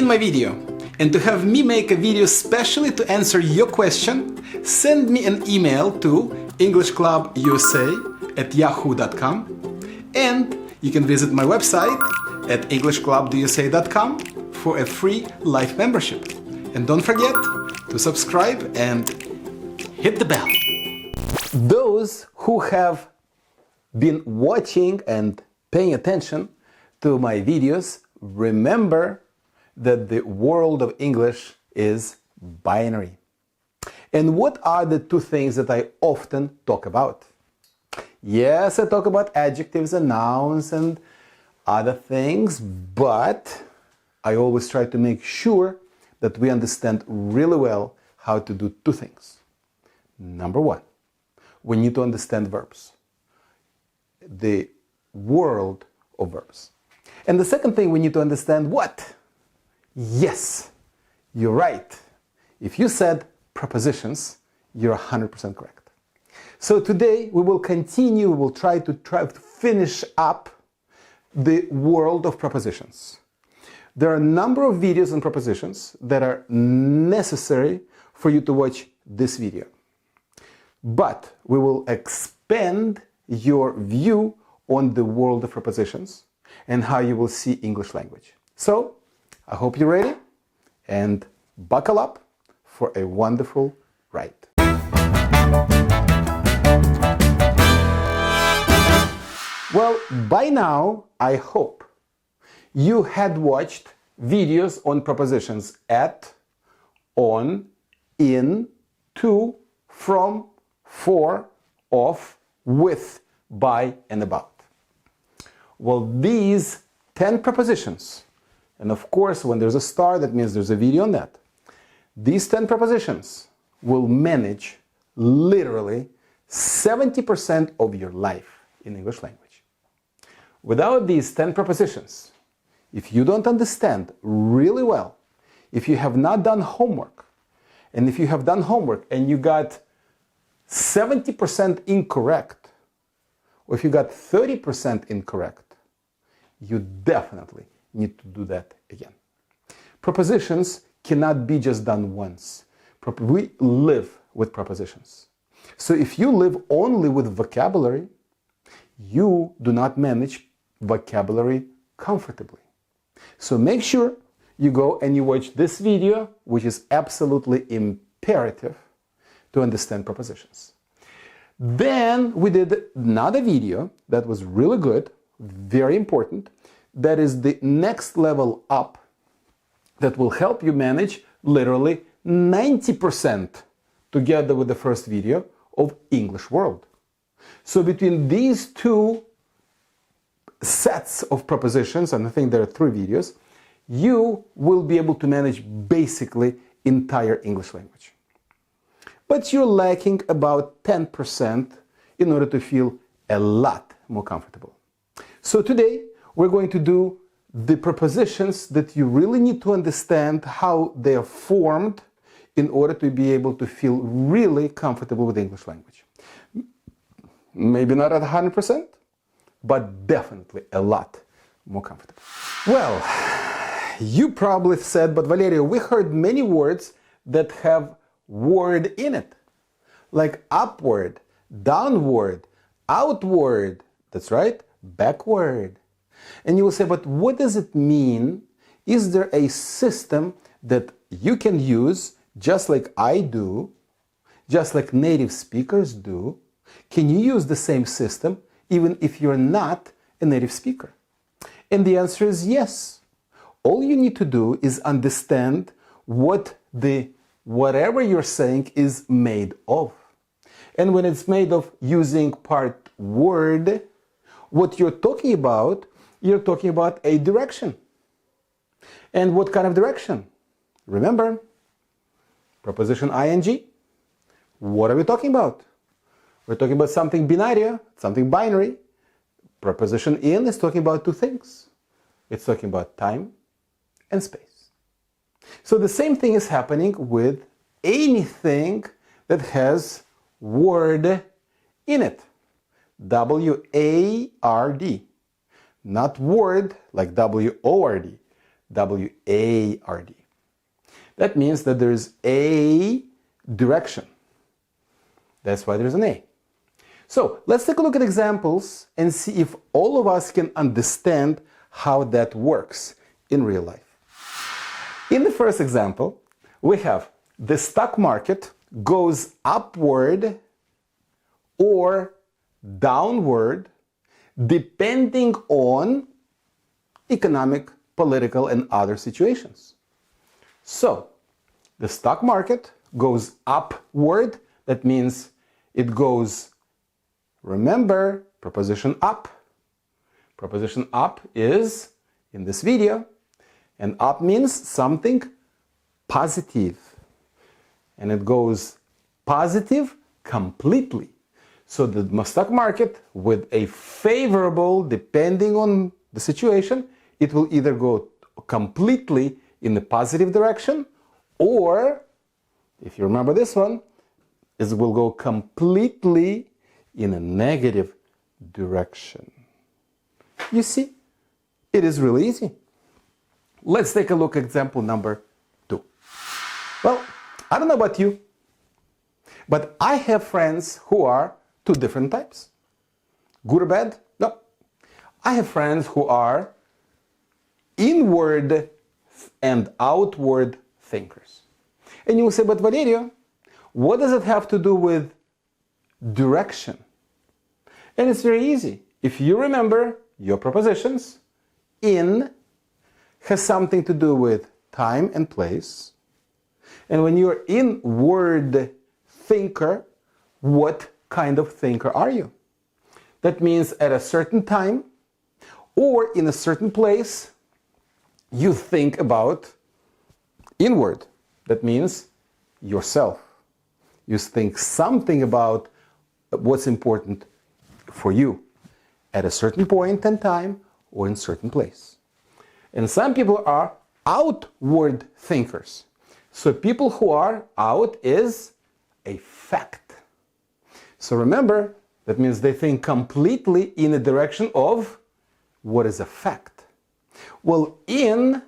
seen my video and to have me make a video specially to answer your question, send me an email to englishclubusa@yahoo.com, and you can visit my website at englishclubusa.com for a free life membership. And don't forget to subscribe and hit the bell. Those who have been watching and paying attention to my videos remember that the world of English is binary. And what are the two things that I often talk about? Yes, I talk about adjectives and nouns and other things, but I always try to make sure that we understand really well how to do two things. Number one, we need to understand verbs, the world of verbs. And the second thing, we need to understand what? Yes, you're right. If you said prepositions, you're 100% correct. So today we will continue, we will try to finish up the world of prepositions. There are a number of videos on prepositions that are necessary for you to watch this video. But we will expand your view on the world of prepositions and how you will see English language. So, I hope you're ready and buckle up for a wonderful ride. Well, by now, I hope you had watched videos on prepositions at, on, in, to, from, for, of, with, by, and about. Well, these 10 prepositions, and of course, when there's a star, that means there's a video on that. These 10 prepositions will manage literally 70% of your life in English language. Without these 10 prepositions, if you don't understand really well, if you have not done homework, and if you have done homework and you got 70% incorrect, or if you got 30% incorrect, you definitely need to do that again. Prepositions cannot be just done once. We live with prepositions. So if you live only with vocabulary, you do not manage vocabulary comfortably. So make sure you go and you watch this video, which is absolutely imperative to understand prepositions. Then we did another video that was really good, very important. That is the next level up that will help you manage literally 90% together with the first video of English world. So between these two sets of prepositions, and I think there are 3 videos, you will be able to manage basically entire English language. But you're lacking about 10% in order to feel a lot more comfortable. So today we're going to do the prepositions that you really need to understand how they are formed in order to be able to feel really comfortable with English language. Maybe not at 100%, but definitely a lot more comfortable. Well, you probably said, but Valerio, we heard many words that have word in it, like upward, downward, outward, that's right, backward. And you will say, but what does it mean? Is there a system that you can use just like I do, just like native speakers do? Can you use the same system even if you're not a native speaker? And the answer is yes. All you need to do is understand what whatever you're saying is made of. And when it's made of using part word, what you're talking about a direction. And what kind of direction? Remember, preposition ing. What are we talking about? We're talking about something binary, something binary. Preposition in is talking about two things. It's talking about time and space. So the same thing is happening with anything that has word in it. W-A-R-D. Not word like W-O-R-D. W-A-R-D. That means that there is a direction. That's why there's an A. So let's take a look at examples and see if all of us can understand how that works in real life. In the first example, we have the stock market goes upward or downward depending on economic, political, and other situations. So, the stock market goes upward. That means it goes, remember, preposition up. Preposition up is in this video, and up means something positive. And it goes positive completely. So the stock market with a favorable, depending on the situation, it will either go completely in the positive direction, or, if you remember this one, it will go completely in a negative direction. You see, it is really easy. Let's take a look at example number 2. Well, I don't know about you, but I have friends who are two different types. Good or bad? No. I have friends who are inward and outward thinkers. And you will say, but Valerio, what does it have to do with direction? And it's very easy. If you remember your prepositions, in has something to do with time and place. And when you're inward thinker, what kind of thinker are you? That means at a certain time or in a certain place, you think about inward. That means yourself. You think something about what's important for you at a certain point in time or in a certain place. And some people are outward thinkers. So people who are out is a fact. So remember, that means they think completely in the direction of what is a fact. Well, in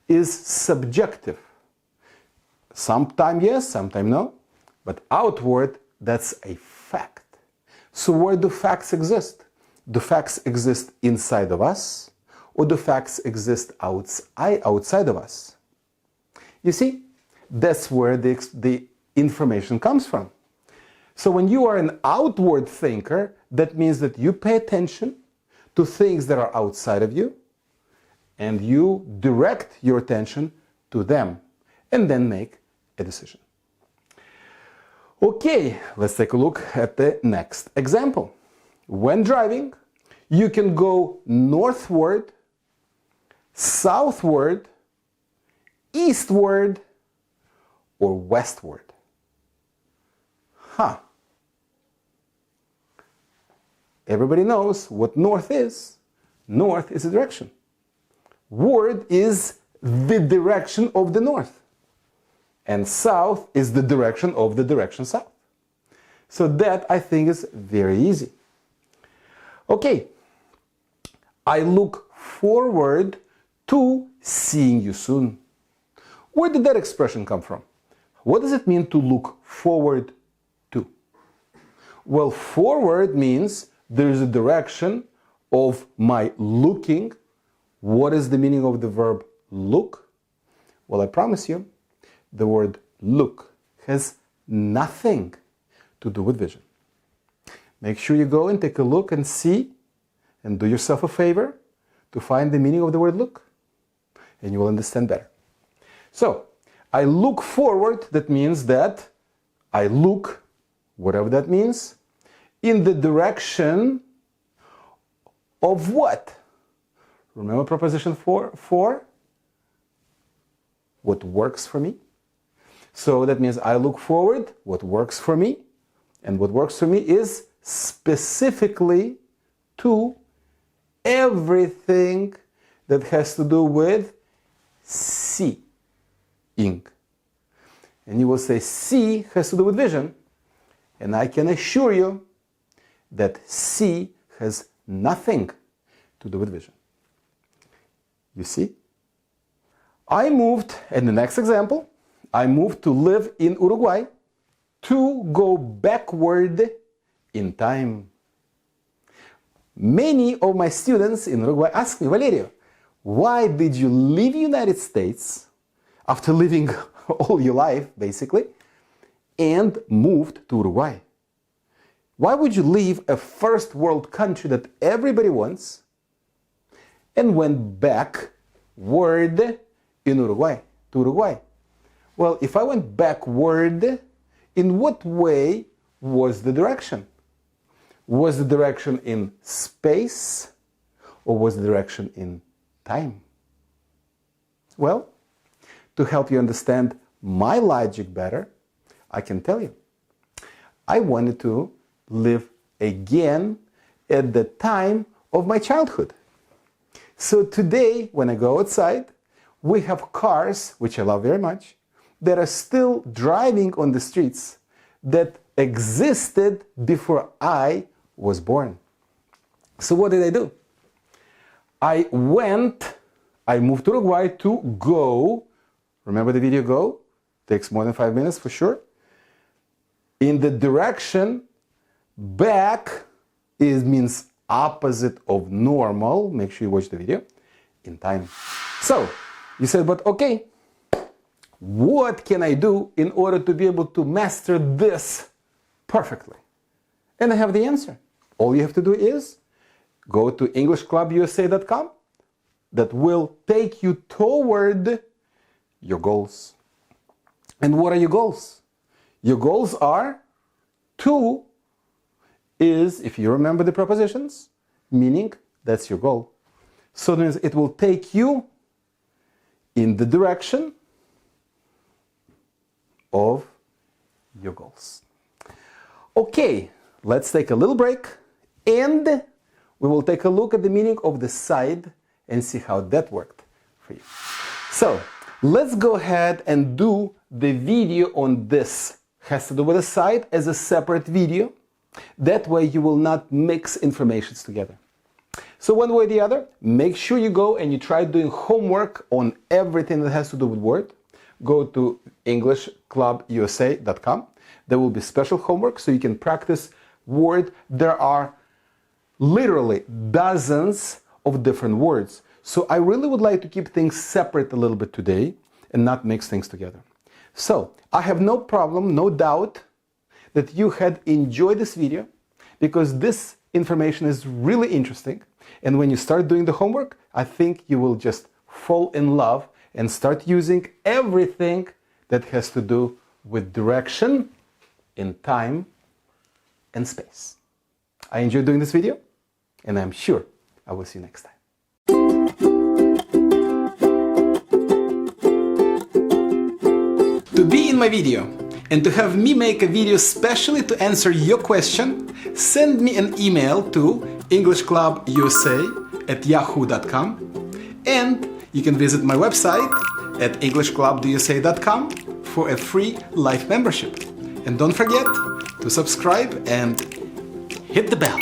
is subjective. Sometime yes, sometime no. But outward, that's a fact. So where do facts exist? Do facts exist inside of us? Or do facts exist outside of us? You see, that's where the information comes from. So when you are an outward thinker, that means that you pay attention to things that are outside of you, and you direct your attention to them, and then make a decision. Okay, let's take a look at the next example. When driving, you can go northward, southward, eastward, or westward. Huh. Everybody knows what north is. North is a direction. Ward is the direction of the north. And south is the direction of the direction south. So that, I think, is very easy. Okay. I look forward to seeing you soon. Where did that expression come from? What does it mean to look forward to? Well, forward means there is a direction of my looking. What is the meaning of the verb look? Well, I promise you, the word look has nothing to do with vision. Make sure you go and take a look and see, and do yourself a favor to find the meaning of the word look, and you will understand better. So, I look forward, that means that I look, whatever that means, in the direction of what? Remember preposition for? What works for me? So that means I look forward, what works for me, and what works for me is specifically to everything that has to do with seeing. And you will say see has to do with vision, and I can assure you that see has nothing to do with vision. You see? I moved, in the next example, I moved to live in Uruguay to go backward in time. Many of my students in Uruguay ask me, Valerio, why did you leave the United States after living all your life, basically, and moved to Uruguay? Why would you leave a first world country that everybody wants and went backward in Uruguay, to Uruguay? Well, if I went backward, in what way was the direction? Was the direction in space or was the direction in time? Well, to help you understand my logic better, I can tell you. I wanted to live again at the time of my childhood. So today, when I go outside, we have cars, which I love very much, that are still driving on the streets that existed before I was born. So what did I do? I moved to Uruguay to go, remember the video go? Takes more than 5 minutes for sure. In the direction back means opposite of normal. Make sure you watch the video in time. So you said, but okay, what can I do in order to be able to master this perfectly? And I have the answer. All you have to do is go to EnglishClubUSA.com. That will take you toward your goals. And what are your goals? Your goals are to is, if you remember the prepositions, meaning that's your goal. So that means it will take you in the direction of your goals. Okay, let's take a little break and we will take a look at the meaning of the side and see how that worked for you. So let's go ahead and do the video on this. Has to do with the side as a separate video. That way you will not mix informations together. So one way or the other, make sure you go and you try doing homework on everything that has to do with Word. Go to EnglishClubUSA.com. There will be special homework so you can practice Word. There are literally dozens of different words. So I really would like to keep things separate a little bit today and not mix things together. So I have no problem, no doubt that you had enjoyed this video because this information is really interesting. And when you start doing the homework, I think you will just fall in love and start using everything that has to do with direction in time and space. I enjoyed doing this video and I'm sure I will see you next time. To be in my video and to have me make a video specially to answer your question, send me an email to EnglishClubUSA@yahoo.com and you can visit my website at EnglishClubUSA.com for a free life membership. And don't forget to subscribe and hit the bell.